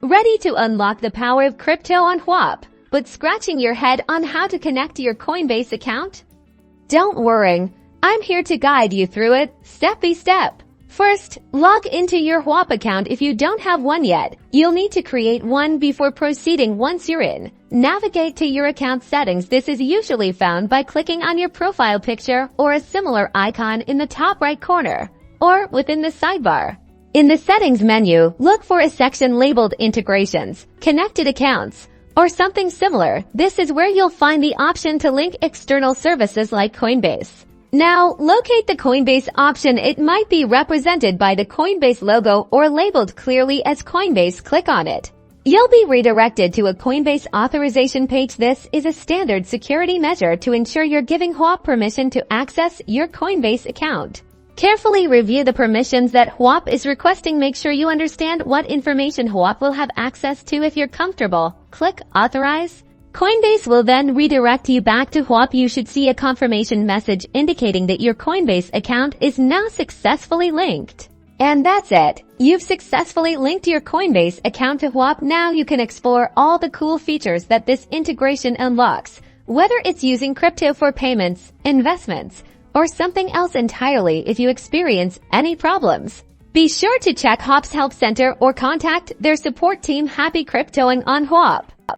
Ready to unlock the power of crypto on Whop, but scratching your head on how to connect to your Coinbase account? Don't worry, I'm here to guide you through it, step by step. First, log into your Whop account if you don't have one yet. You'll need to create one before proceeding. Once you're in, navigate to your account settings. This is usually found by clicking on your profile picture or a similar icon in the top right corner, or within the sidebar. In the settings menu, look for a section labeled Integrations, Connected Accounts, or something similar. This is where you'll find the option to link external services like Coinbase. Now, locate the Coinbase option. It might be represented by the Coinbase logo or labeled clearly as Coinbase. Click on it. You'll be redirected to a Coinbase Authorization page. This is a standard security measure to ensure you're giving Whop permission to access your Coinbase account. Carefully review the permissions that Whop is requesting. Make sure you understand what information Whop will have access to. If you're comfortable, click Authorize. Coinbase will then redirect you back to Whop. You should see a confirmation message indicating that your Coinbase account is now successfully linked. And that's it. You've successfully linked your Coinbase account to Whop. Now you can explore all the cool features that this integration unlocks, whether it's using crypto for payments, investments, or something else entirely. If you experience any problems, be sure to check Whop's Help Center or contact their support team. Happy cryptoing on Whop!